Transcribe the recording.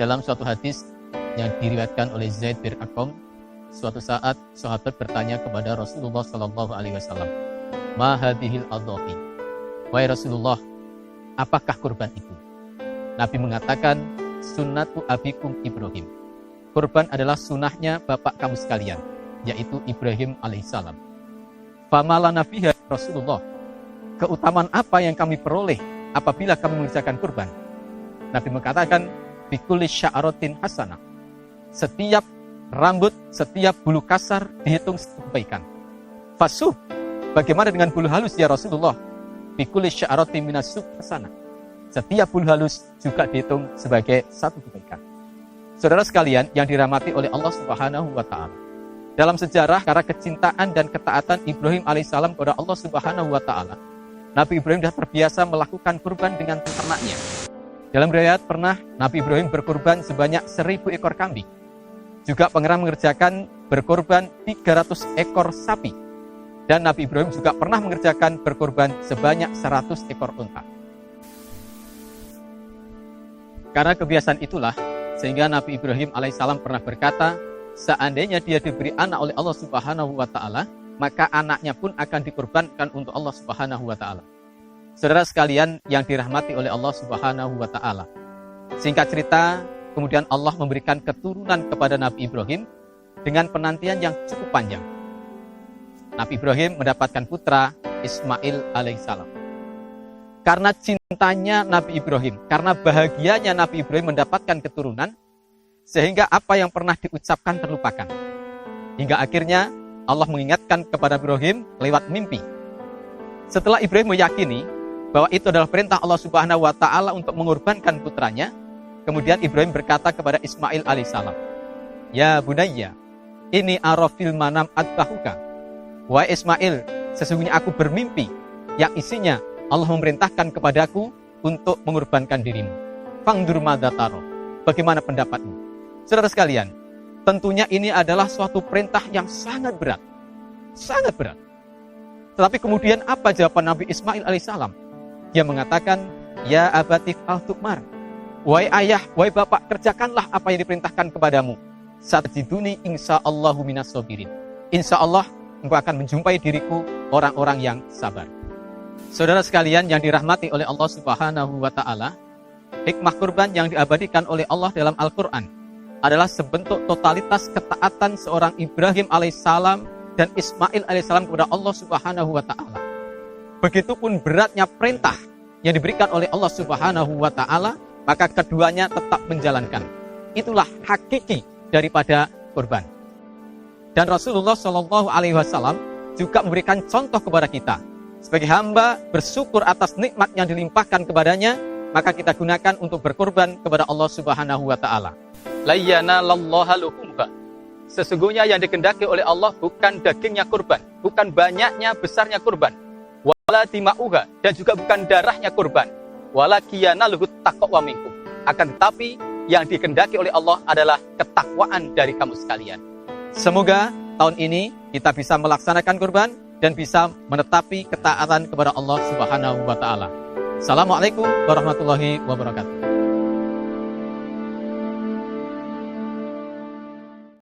Dalam suatu hadis yang diriwayatkan oleh Zaid bin Arqam, suatu saat sahabat bertanya kepada Rasulullah SAW, "Ma hadhil adhahi?" Wahai Rasulullah, apakah kurban itu? Nabi mengatakan, "Sunnatu abikum Ibrahim." Kurban adalah sunnahnya bapak kamu sekalian, yaitu Ibrahim alaihissalam. Famalana fiha Rasulullah. Keutamaan apa yang kami peroleh apabila kami mengerjakan kurban? Nabi mengatakan, "Bikulli sya'ratin hasanah." Setiap rambut, setiap bulu kasar dihitung sebagai kebaikan. Fasuh, bagaimana dengan bulu halus ya Rasulullah? Bikulli sya'ratin minasub hasanah. Setiap bulu halus juga dihitung sebagai satu kebaikan. Saudara sekalian yang dirahmati oleh Allah Subhanahu wa Ta'ala, dalam sejarah karena kecintaan dan ketaatan Ibrahim alaihissalam kepada Allah Subhanahu wa Ta'ala, Nabi Ibrahim sudah terbiasa melakukan kurban dengan ternaknya. Dalam riwayat pernah Nabi Ibrahim berkurban sebanyak 1000 ekor kambing. Juga pernah mengerjakan berkurban 300 ekor sapi. Dan Nabi Ibrahim juga pernah mengerjakan berkurban sebanyak 100 ekor unta. Karena kebiasaan itulah, sehingga Nabi Ibrahim alaihissalam pernah berkata, seandainya dia diberi anak oleh Allah Subhanahu wa Ta'ala, maka anaknya pun akan dikurbankan untuk Allah Subhanahu wa Ta'ala. Saudara sekalian yang dirahmati oleh Allah Subhanahu wa Ta'ala, singkat cerita, kemudian Allah memberikan keturunan kepada Nabi Ibrahim dengan penantian yang cukup panjang. Nabi Ibrahim mendapatkan putra Ismail alaihissalam. Karena cintanya Nabi Ibrahim, karena bahagianya Nabi Ibrahim mendapatkan keturunan, sehingga apa yang pernah diucapkan terlupakan. Hingga akhirnya Allah mengingatkan kepada Ibrahim lewat mimpi. Setelah Ibrahim meyakini bahwa itu adalah perintah Allah Subhanahu wa Ta'ala untuk mengorbankan putranya, kemudian Ibrahim berkata kepada Ismail alaihissalam, "Ya bunayya, ini arafil manam adbahuka." Wahai Ismail, sesungguhnya aku bermimpi yang isinya Allah memerintahkan kepadaku untuk mengorbankan dirimu. Fangdur madataro, bagaimana pendapatmu? Saudara sekalian, tentunya ini adalah suatu perintah yang sangat berat. Sangat berat. Tetapi kemudian apa jawaban Nabi Ismail alaihissalam? Dia mengatakan, "Ya abatif al-tukmar." Wahai ayah, wahai bapak, kerjakanlah apa yang diperintahkan kepadamu. Satajiduni insyaallahu minas sabirin. Insya Allah, engkau akan menjumpai diriku orang-orang yang sabar. Saudara sekalian yang dirahmati oleh Allah Subhanahu wa Ta'ala, hikmah kurban yang diabadikan oleh Allah dalam Al-Quran adalah sebentuk totalitas ketaatan seorang Ibrahim alaihissalam dan Ismail alaihissalam kepada Allah Subhanahu wa Ta'ala. Begitupun beratnya perintah yang diberikan oleh Allah Subhanahu wa Ta'ala, maka keduanya tetap menjalankan. Itulah hakiki daripada kurban. Dan Rasulullah SAW juga memberikan contoh kepada kita. Sebagai hamba bersyukur atas nikmat yang dilimpahkan kepadanya, maka kita gunakan untuk berkurban kepada Allah Subhanahu wa Ta'ala. La yanalallaha luhumha. Sesungguhnya yang dikehendaki oleh Allah bukan dagingnya kurban, bukan banyaknya besarnya kurban, wala dima'uha, dan juga bukan darahnya kurban, wala kiyanaluhu taqwa minkum. Akan tetapi yang dikehendaki oleh Allah adalah ketakwaan dari kamu sekalian. Semoga tahun ini kita bisa melaksanakan kurban dan bisa menetapi ketaatan kepada Allah Subhanahu wa Ta'ala. Assalamualaikum warahmatullahi wabarakatuh.